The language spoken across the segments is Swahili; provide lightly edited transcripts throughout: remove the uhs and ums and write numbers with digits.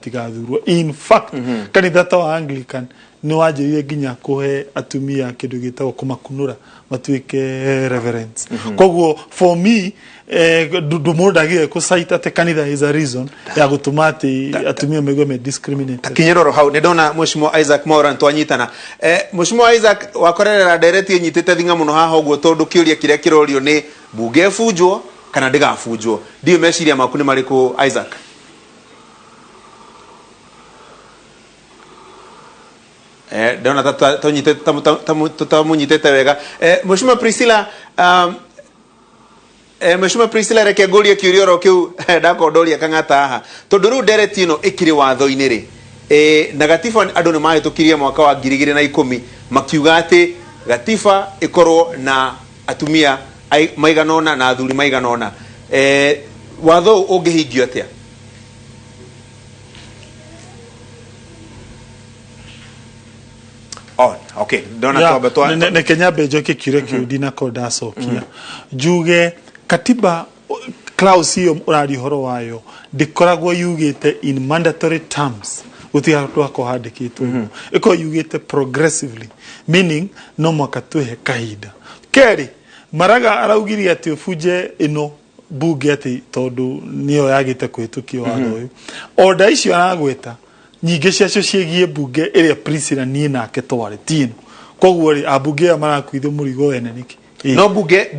matigathurwo. In fact kanitha ta wa Anglican ni wanjĩrĩire nginya kuhe atumia kĩndũ gĩtagwo kũmakunũra matuĩke reverends. Koguo for me ndũmũndagire kũcite atĩ kanitha is a reason ya gũtũma atĩ atumia maigue me discriminated. Kinyeroro hau nĩ ndona Mheshimiwa Isaac Moran twanyitana. Mheshimiwa Isaac wakorerera ndereti nyitĩte thinga mũno haha ũguo tondũ kĩũria kĩrĩa kĩrorio nĩ mbunge bunjwo kana ndĩgabunjwo. Ndiũ meciria maku nĩ marĩkũ Isaac? Ndona tutamunyitete wega. Mheshimiwa Priscilla Mheshimiwa Priscilla reke ngũrie kĩũria oro kĩu ndakondoria Kang'ata haha tondũ rĩu ndereti ĩno ĩkĩrĩ watho-inĩ rĩ na gatiba andũ nĩ mahĩtũkirie mwaka wa 2010 makiuga atĩ gatiba ĩkorwo na atumia maiganona na athuri maiganona. Watho ũngĩhingio atĩa? Oh, okay. Dona ne Kenya bejo ke kire kiudina koda sokia. Juge katiba clause hiyo urari horo wayo dikoragwo yugite in mandatory terms utia twako handikitwo. Iko yugite progressively meaning no makatuhe kaida. Keri maraga araugiria ati ofuje ino buge ati tondu niyo yagite kwitukio watho uyu. Order icio aragweta nyingĩ ciacio ciegie bunge ĩrĩa Priscilla nie nake twari tino koguo ri abunge marakuithio mũrigo wene niki no bunge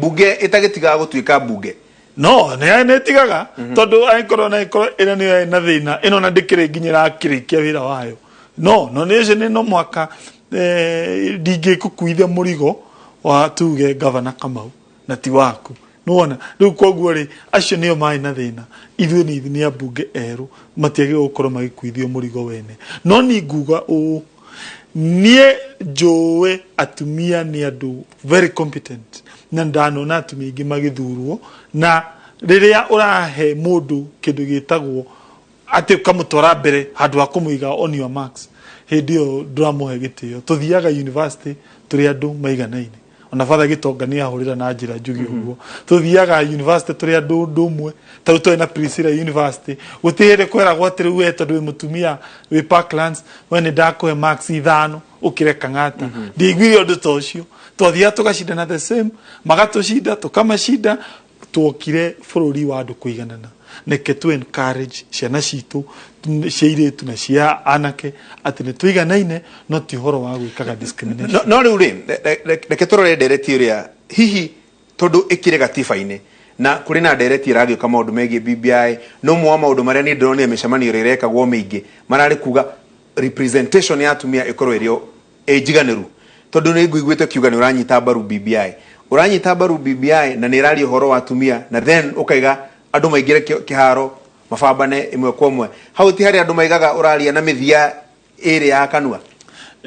itagĩtigaga gũtuĩka bunge no nĩ tigaga tondu aikorwo na ikorwo ĩrĩa nĩ na thĩna ĩno na ndĩkĩrĩ nginyĩra kĩrĩkia wĩra wayo no nĩ no mwaka ndingĩkuithia mũrigo wa tuge governor Kamau na ti waku nona rĩu koguo ri acio nĩo mai na thĩna ithuĩ nĩ abunge erũ matiage gũkorwo magĩkuithio mũrigo wene no ni nguga niĩ njũĩ atumia nĩ andũ very competent na ndanona atumia aingĩ magĩthurwo na rĩrĩa ũrahe mũndũ kĩndũ gĩtagwo atĩ ũkamũtwara mbere handũ ha kũmũiga on your marks hĩndĩ ĩyo ndũramũhe gĩtĩo tũthiaga university tũrĩ andũ maiganaine ona father Gitonga ni ahurira na njira njugi uguo tuthiaga university turi andu ndumwe taru to na Priscilla University gutire kwera gwatire we tondu mutumia we Parklands wene ndakwe max 5 ukire Kang'ata ndigwire undu tocio twathia tugashindana the same magatucinda tukamashida tuokire bururi wa andu kuiganana neke tu encourage ciana citu ciairetu na cia anake ati ni tuiganaine no ti horo wa gwikaga discrimination no riu ri reke turore ndereti uria hihi tondu ikire gatiba-ini na kuri na ndereti iragioka maundu megie BBI no mwa maundu maria ni ndonire micemanio irekagwo mingi marari kuga representation ya atumia ikorwo irio ejiganiru tondu ni nguiguite kiuga ni uranyita baru BBI na ni irari horo wa atumia na then ukaiga andu maigire kiharo mafambane imwe kwa imwe hau ti hari andu maigaga uraria na mithia iri ya kanua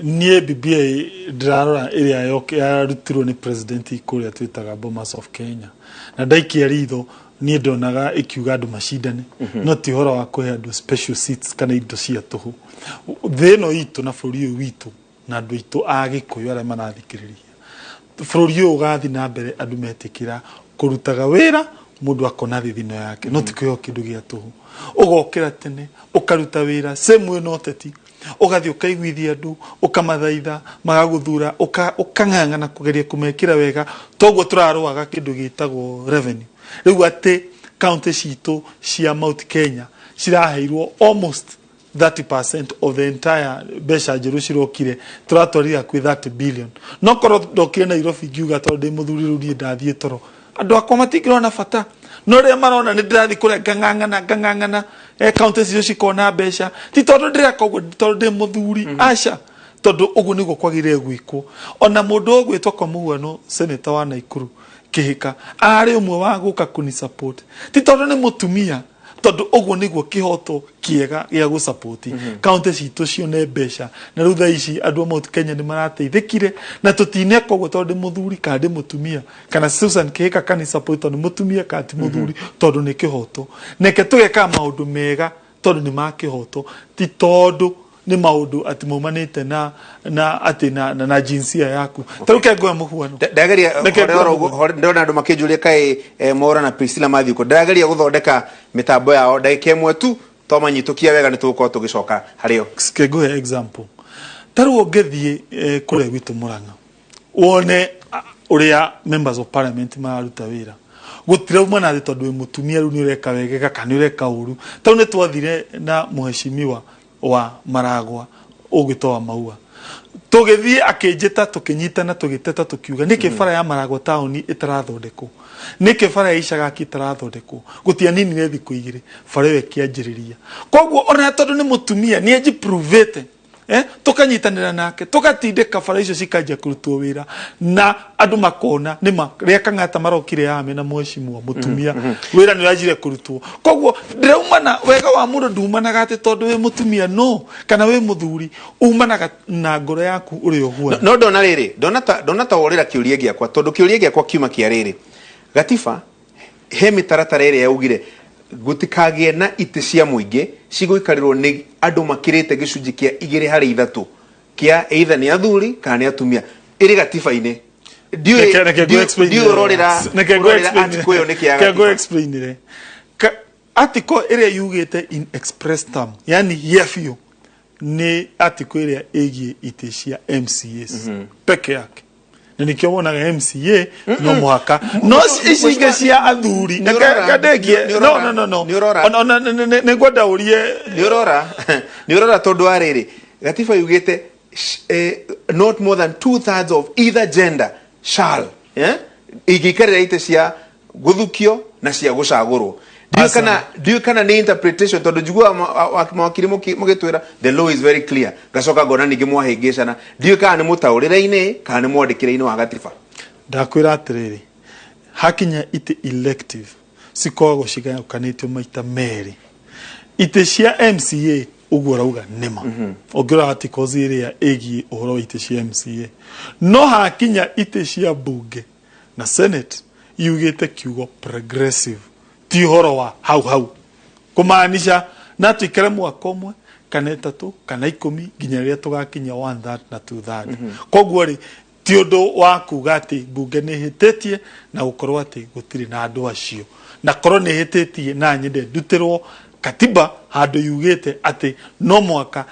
nie BBI ndirarora iri yarutirwo ni president ikuria twitaga Bomas of Kenya na ndaikia ritho nie ndonaga ikiuga andu macindane no ti horo wa kuhe andu special seats kana indo cia tuhu theno itu na bũrũri ũyũ witu na andu itu agikuyu aria marathikiriria bũrũri ũyũ ugathi na mbere andu metikira kurutaga wira mundu akona thithino yake no tikyo kindu gia tuhu ugokira tene ukaruta wira semwe no teti ugathi ukaiguithia andu ukamathaitha magaguthura ukang'ang'ana kugeria kumekira wega toguo turaruaga kindu gitagwo revenue riu ati county citu cia Mount Kenya ciraheirwo almost 30% of the entire besha njeru cirokire turatwarira kwi 30 billion no korwo ndokire Nairobi ngiuga tondu ndi muthurirurie ndathie toro andu akwa matingirwo na bata no ria marona ni ndirathi kure ngang'ang'ana county cio cikona besha ti tondu ndireka uguo tondu ndi muthuri aca tondu uguo niguo kwagire gwikwo ona mundu ogwitwa kwa muhwano senator wa Naikuru Kihika ari umwe wa guka kuni support ti tondu ni mutumia tondu uguo niguo kihoto kiega gia gu support county citu cione besha na rutha ici andu Mount Kenya ni marateithikire na tutineka uguo tondu muthuri kandi mutumia kana Susan Kihika kani support tondu mutumia kandi muthuri tondu ni kihoto neke tugeka maundu mega tondu ni ma kihoto ti tondu ni maundu ati mumanite na ati na jinsia yaku taruke ngoya muhuano ndageria ndona andu makijuria kai Mora na Priscilla Mathiuko ndageria guthondeka mitambo yao ndaike mwe tu twamanyitukia wega nitugukorwo tugicoka hario skiguhe example taru ngethie kure gwitu Murang'a wone ũria members of parliament maruta wira gutire umana thi tondu mutumia ru ni ureka wegega kana ureka uru tau ni twathire na muheshimiwa wa Maragwa ugitoa maua tugithie akinjita tukinyitana tugiteta tukiuga niki bara ya Maragwa town itarathondekwo niki bara ya Ishagaki itarathondekwo gutia nini ne thiku igire bara we kianjiriria koguo ona tondu ni mutumia ni eji provete tukanyitanira nake tugatindika bara icio cikanjia kurutwo wira na andu makona nima ria Kang'ata marokire yame na mheshimiwa mutumia wira ni yajire kurutwo koguo ndiraumana wega wa mundu ndumanaga ati tondu we mutumia no kana we muthuri umanaga na ngoro yaku uri ohuana no ndona riri ndona ta worira kiuria giakwa tondu kiuria giakwa kiuma kia riri gatiba he mitaratara iri yaugire gutikagie na ite cia muingi ciguikarirwo ni andu makirite gicunji kia 2/3 kia either ni athuri kana ni atumia iri gatiba-ini dio rorira article yo ni kia go explain ire article iri yugite in express term yani yefio ni article iri egie ite cia MCAs peke yake nikio wonaga MCA no muhaka no icinge cia athuri kadegie no ona ne gwenda urie ni urora tondu ariri gatiba yugite not more than 2/3 of either gender shall igikarira ite cia guthukio na cia gucagurwo Diu kana ni interpretation tondu jugua mawakiri mugitwira the law is very clear gacoka ngona ningi mwahingicana diu kana ni mutaurire-ini kana ni mwandikire-ini wa gatiba ndakwira atiriri hakinya ite elective sikoragwo cigakanitio maita meri ite cia MCA uguo rauga nima ongira articles iria egi uhoro ite cia MCA no hakinya ite cia bunge na senate yugite kiugo progressive ti horo wa hau kumaanisha na twikare mwaka umwe kana 3 kana 10 nginya ria tugakinya 1/3 na 2/3 koguo ri ti undu wa kuga ati bunge ni hitetie na gukorwo ati gutiri na andu acio na korwo ni hitetie na nyende ndutirwo katiba handu yugite ati no mwaka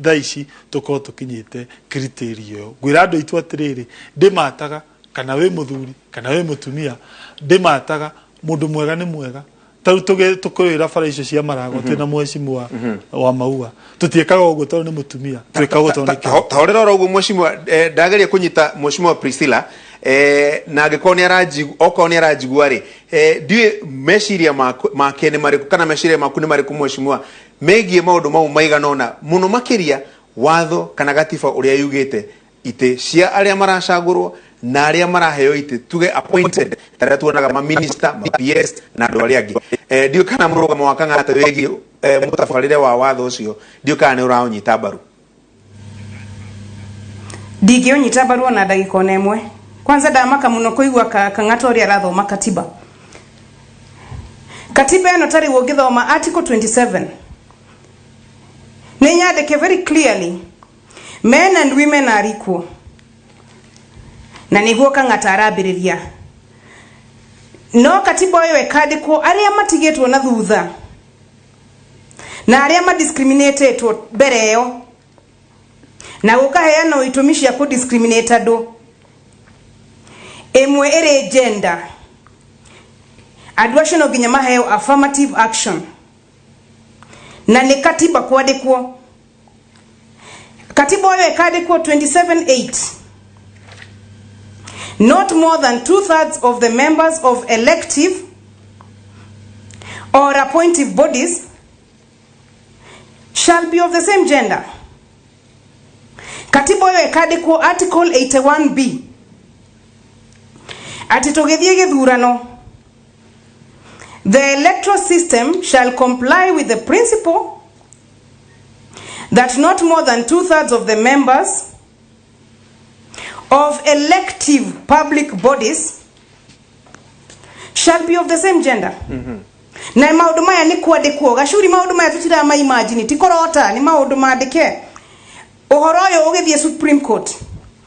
thaici tukorwo tukinyite criteria yo gwira andu itu atiriri ndimataga kana we muthuri kana we mutumia ndimataga mundu mwega ni mwega tau tukwira bara icio cia Maragwa twina mheshimiwa wa maua tutiekaga uguo tondu ni mutumia twekaga uguo tondu ta urira uguo mheshimiwa ndageria kunyita mheshimiwa Priscilla na angĩkorwo nĩ aranjigua rĩ ndiũĩ meciria make nĩ marĩkũ kana meciria maku nĩ marĩkũ mheshimiwa megiĩ maũndũ mau maigana ũna mũno makĩria watho kana gatiba ũrĩa yugĩte ite cia arĩa maracagũrwo na arĩa maraheo ite tuge appointed tarĩa tuonaga ma minister ma PS na andũ arĩa angĩ ndiũĩ kana mũrũgamo wa Kang'ata wĩgiĩ mũtabarĩre wa watho ũcio ndiũĩ kana nĩ ũraũnyita mbaru ndingĩũnyita mbaru ona ndagĩka ona ĩmwe. Kwanza ndamaka muno kuigua Kang'ata ũrĩa arathoma katiba. Katiba ĩno tarĩ ũngĩthoma article 27 nĩ nyandĩke very clearly men and women are equal. Na nĩguo Kang'ata arambĩrĩria. No katiba ĩyo ĩkandĩkwo arĩa matigĩtwo na thutha na arĩa madiscriminatetwo mbere ĩyo na gũkaheana itũmi cia kũdiscriminate andũ. Emwe ere gender adwasho no ginya maheo affirmative action na ni katiba kwandikwo katiba yo ekandikwo 27:8 not more than 2/3 of the members of elective or appointive bodies shall be of the same gender. Katiba yo ekandikwo article 81B ati tugithie githurano the electoral system shall comply with the principle that not more than 2/3 of the members of elective public bodies shall be of the same gender. Na maundu maya ni kwandikwo gacuri maundu maya tutira ma imagine tikorota ni maundu mandike uhoro yo ugithie Supreme Court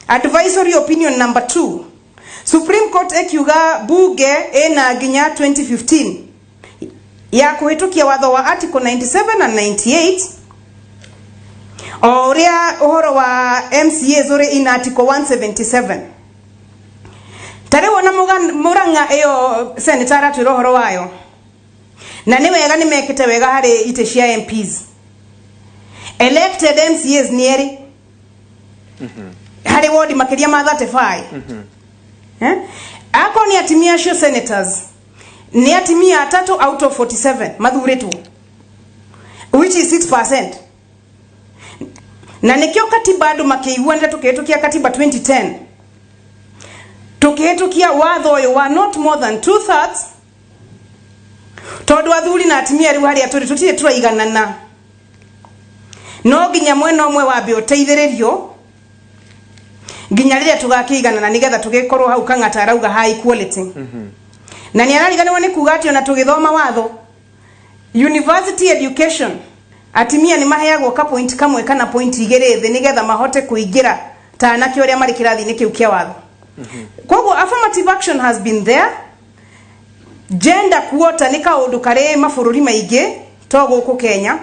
advisory opinion number 2 Supreme Court ekiuga bunge ena ginya 2015 ya kuhitukia watho wa article 97 and 98 ũria ũhoro wa MCAs ũrĩ in article 177. Tare wona Murang'a iyo senator atwira ũhoro wayo na nĩ wega nĩ mekĩte wega harĩ ite cia MPs. Elected MCAs nĩeri harĩ ward makĩria ma 35. Ako ni atimia cio senators ni atimia 3 out of 47 mathuritwo, which is 6%. Na nikio katiba andu makiiguanira tukihitukia katiba 2010 tukihitukia watho uyu wa not more than 2/3 tondu athuri na atimia riu haria turi tutire turaiganana. No nginya mwena umwe wambe uteithiririo nginya riria tugakiiganana nigetha tugikorwo hau Kang'ata arauga high quality. Na ni arariganirwo ni kuga ati ona tugithoma watho university education atimia ni maheagwo ka point kamwe kana point igere thi nigetha mahote kuingira ta anake uria mari kirathi-ini kiu kia watho. Koguo affirmative action has been there. Gender quota ni kaundu kare mabururi maingi to guku Kenya,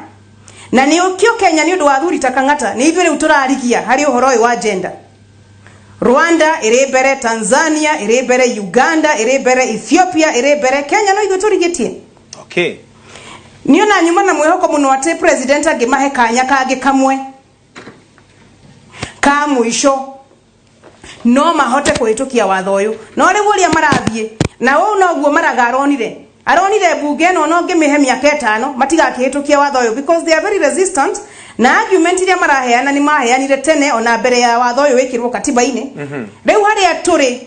na ni ukio Kenya ni undu wa thuri ta Kang'ata ni ithuĩ riu turarigia hari uhoro uyu wa gender. Rwanda iri mbere, Tanzania iri mbere, Uganda iri mbere, Ethiopia iri mbere, Kenya no ithuĩ turigitie. Okay. Niona nyuma na mwihoko muno ati president angimahe kanya kangi kamwe ka muisho no mahote kuhitukia watho uyu. No riu uria marathie na wau no guo maragaronire bunge no no ngimihe miaka 5 matigakihitukia watho uyu because they are very resistant. Na argument iria maraheana ni maheanire tene ona mbere ya watho uyu wikirwo katiba-ini. Riu haria turi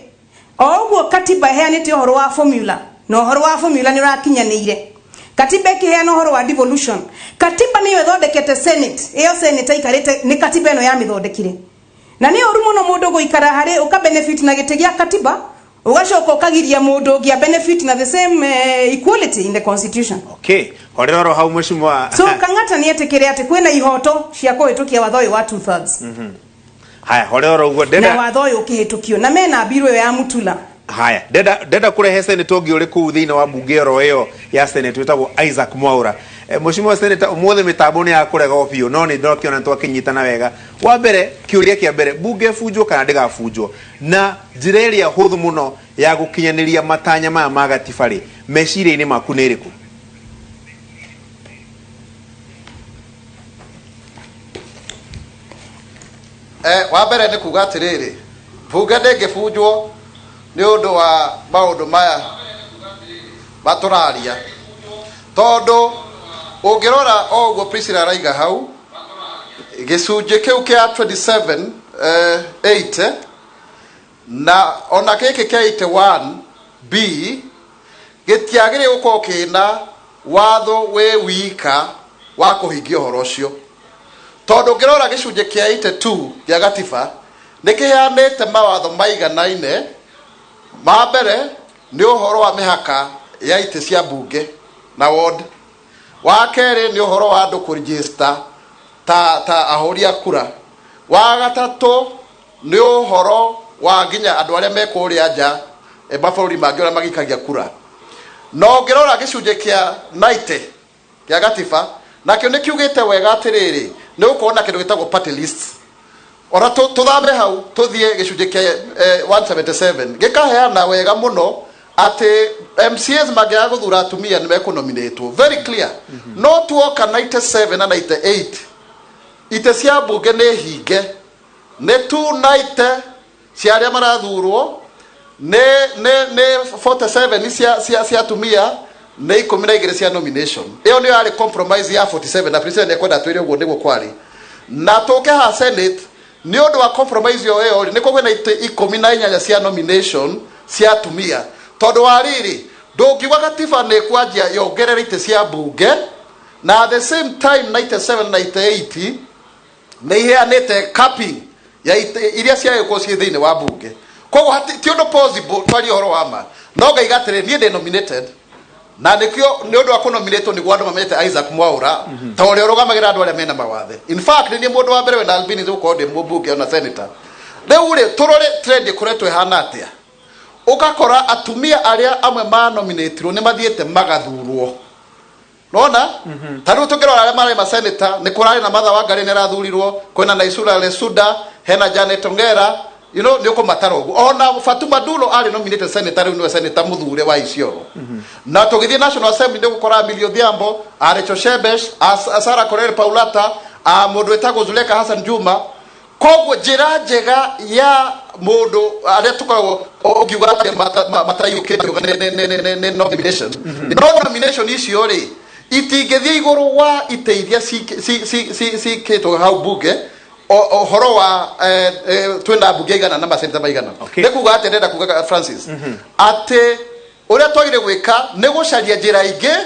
oguo katiba heanite uhoro wa formula no uhoro wa formula ni urakinyanire. Katiba ikiheana uhoro wa devolution. Katiba niyo ithondekete Senate. Iyo Senate ikarite ni katiba eno ya mithondekire. Na ni uru muno mundu guikara hari uka benefit na gite gia katiba ugacoka ukagiria mundu gia benefit na the same equality in the constitution. Okay. Horero hau mheshimiwa. So Kang'ata ni etikire ati kwina ihoto cia kuhitukia watho uyu wa 2/3. Haya, horero ugo deda. Na watho uyu ukihitukio na mena mbirwe ya mutula. Haya, deda kurehe senate ongi uri kuu thiini wa bunge ro iyo ya senate witagwo Isaac Mwaura. Mheshimiwa senator umuthi mitambo ni ya kurega ofio no ni ndokiona twakinyitana wega. Wa mbere kiuria kia mbere bunge funjwo kana ndigafunjwo na njira iria huthu muno ya gukinyaniria matanya maya ma gatifari meciria-ini maku ni iriku? Wa mbere ni kuga atiriri bunge ndingifunjwo ni undu wa maundu maya maturaria tondu ungirora oguo Priscilla raiga hau gicunji kiu kia 27:8 na ona giki kia 81B gitiagire gukorwo kina watho we wika wa kuhingia uhoro ucio tondu ngirora gicunji kia 82 gia gatiba nikiheanite mawatho maiganaine. Ma mbere ni uhoro wa mihaka ya ite cia bunge na ward. Wa keri ni uhoro wa andu kuregister ta ahoria kura. Wa gatatu ni uhoro wa nginya andu aria mekuria nja mabũrũri mangĩ ũrĩa magikagia kura. No ngirora gicunji kia 90 kia gatiba nakio ni kiugite wega atiriri ni ukorwo na kindu gitagwo party list. Ora tuthambe hau tuthie gicunji kia 177 gikaheana wega muno ati MCAs magiaga guthura atumia ni mekunominatwo very clear. No tuoka 97 na 98 ite cia bunge ni hinge ni 290 cia aria marathurwo ni 47 cia atumia ni 12 cia nomination. Iyo ni yari compromise ya 47 na Priscilla nekwenda twire uguo niguo kwari. Na tuke ha Senate ni undu wa compromise yo ni kugwe na ite 18 cia nomination cia atumia. Tondu wa riri ndungiuga gatiba ni kwanjia yongerera ite cia bunge na at the same time 97 98 ni iheanite capping ya ite iria ciagĩkorwo ciĩ thĩinĩ wa bunge. Koguo ti ũndũ possible twari ũhoro wa ma no ngaiga atĩrĩ niĩ ndĩ nominated na nĩkĩo nĩ ũndũ wa kũnominatwo nĩguo andũ mamenyete Isaac Mwaura ta ũrĩa ũrũgamagĩra andũ arĩa mena mawathe. In fact nĩ mũndũ wa mbere wena albinism gũkorwo ndĩ mũmbunge ona senator. Rĩu rĩ tũrore trend ĩkoretwo ĩhana atĩa ukakora atumia aria amwe ma nominatirwo ni mathiete magathurwo nona taru tukirora arĩa marĩ maseneta nĩ kũrarĩ na Martha Wangari nĩ rathurirwo kwĩna Naisura Lesuda hena Janet Ongera you know nĩ ũkũmatara ũguo ona Fatuma Dulo arĩ nominated senator rĩu nĩwe senator mũthure wa Isiolo na tũgĩthiĩ National Assembly nĩ gũkora Millie Odhiambo Rachel Shebesh Sarah Korir Paulata mũndũ wĩtagwo Zuleka Hassan Juma koguo njĩra njega ya mũndũ arĩa tũkoragwo ũngiuga atĩ matayũkĩtio nĩ nomination nomination icio rĩ itingĩthiĩ igũrũ wa iteithia cikĩtwo hau bunge ohoro wa twenda bunge igana na maseneta maigana nĩ kuga atĩ ndenda kuga Francis atĩ ũrĩa twagĩrĩire gwĩka nĩ gũcaria njĩra ingĩ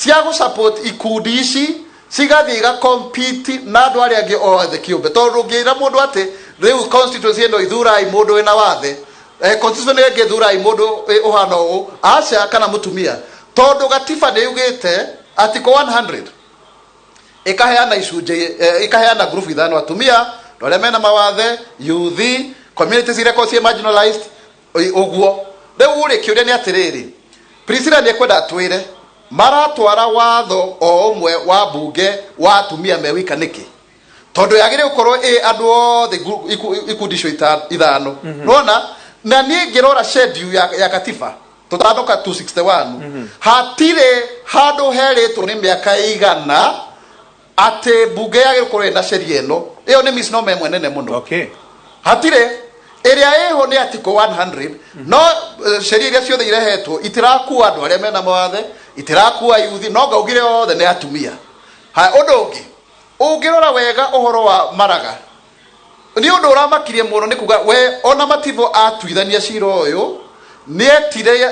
cia gũsupport ikundi ici cigathiĩ igacompete na andũ arĩa angĩ othe kĩũmbe tondũ ngĩra mũndũ atĩ rĩu constituency ĩno ithurai mũndũ wĩna wathe constituency ĩngĩ ithurai mũndũ ũhana ũũ aca kana mũtumia tondũ gatiba nĩ yugĩte article 100 ikaheana icunjĩ ikaheana group ithano atumia arĩa mena mawathe youth communities iria ciĩ marginalized ũguo rĩu ũrĩ kĩũria nĩ atĩrĩrĩ Priscilla nĩ kwenda twĩre maratwara watho o ũmwe wa bunge wa atumia me wika nĩkĩ tondũ yagĩrĩire gũkorwo andũ othe ikundi icio ithano nona na niĩ ngĩrora schedule ya katiba tũtandoka 261 hatirĩ handũ herĩtwo nĩ mĩaka igana atĩ bunge yagĩrĩire gũkorwo ĩna sheria ĩno ĩyo nĩ misnomer ĩmwe nene mũno hatirĩ ĩrĩa ĩho nĩ article 100 no sheria iria ciothe irehetwo itirakua andũ arĩa mena mawathe itirakua youth no ngaugire othe nĩ atumia ũndũ ũngĩ ũngĩrora wega ũhoro wa Maraga nĩ ũndũ ũramakirie mũno nĩ kuga we ona mativo atuithania cira ũyũ nĩ etire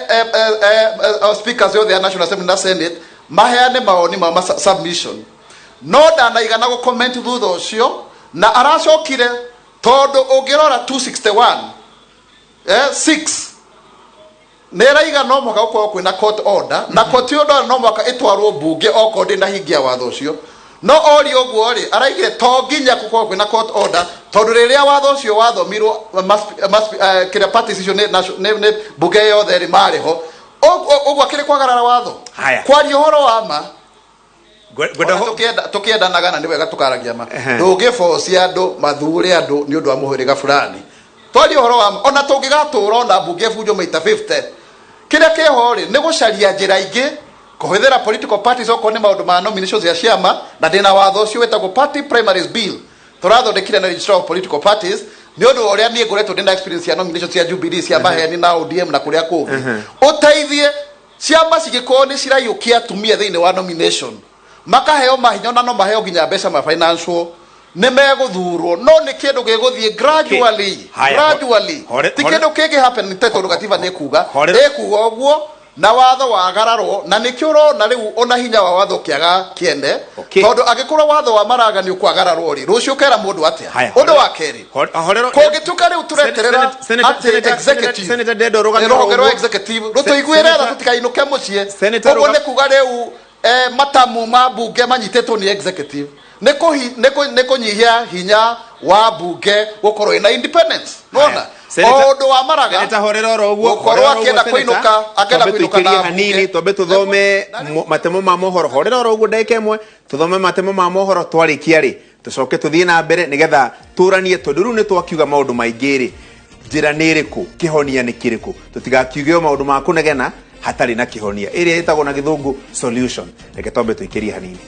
speakers othe ya National Assembly na Senate maheane maoni ma submission no ndanaigana gũcomment thutha ũcio na aracokire tondũ ũngĩrora 261 6 neraigana no mwaka gũkorwo kwĩna court order na court order no mwaka ĩtwarwo bunge okorwo ndĩna hingia watho ũcio no orio ũguo rĩ araigire to nginya gũkorwo kwĩna court order tondũ rĩrĩa watho ũcio wathomirwo kĩrĩa parties icio nĩ bunge yothe rĩ marĩho ũguo akĩrĩ kwagarara watho kwaria ũhoro wa ma tukiendanaga na nĩ wega tukaragia ma ndũngĩforce andũ mathure andũ nĩ ũndũ wa mũhĩrĩga fulani twaria ũhoro wa ona tũngĩgatũra ona bunge bunjo maita 50 kĩrĩa kĩho rĩ nĩ gũcaria njĩra ingĩ kũhũthĩra political parties okorwo nĩ maũndũ ma nominations ya ciama na ndĩna watho ũcio wĩtagwo party primaries bill tũrathondekire na registrar of political parties nĩ ũndũ ũrĩa niĩ ngoretwo ndĩna experience ya nominations cia Jubilee cia maheni na ODM na kũrĩa kũngĩ ũteithie ciama cigĩkorwo nĩ ciraiyũkia atumia thĩinĩ wa nomination makaheo mahinya na no maheo nginya mbeca ma financial nĩ megũthurwo no nĩ kĩndũ gĩgũthiĩ gradually ti kĩndũ kĩngĩ happen nĩ tondũ gatiba nĩ kuga ũguo na watho wagararwo na nĩkĩo ũrona rĩu ona hinya wa watho kĩaga kĩende tondũ angĩkorwo watho wa Maraga nĩ ũkwagararwo rĩ rũciũ ũkera mũndũ atĩa ũndũ wa kerĩ kũngĩtuka rĩu tũreterera atĩ executive rũhonge rwa executive rũtũiguĩre tha tũtikainũke mũciĩ ũguo nĩ kuga rĩu matamu ma bunge manyitĩtwo nĩ executive nĩ kũnyihia hinya wa bunge gũkorwo ĩna independence nona ũndũ wa Maraga gũkorwo akĩenda kũinũka na hanini twambe tũthome matemo ma mohoro horera oro ũguo ndagĩka ĩmwe tũthome matemo ma mohoro twarĩkia rĩ tũcoke tũthiĩ na mbere nĩgetha tũranie tondũ rĩu nĩ twakiuga maũndũ maingĩ rĩ njĩra nĩ ĩrĩkũ kĩhonia nĩ kĩrĩkũ tũtigakiuge maũndũ ma kũnegena hatarĩ na kĩhonia ĩrĩa ĩtagwo na gĩthũngũ solution reke twambe tũikĩrie hanini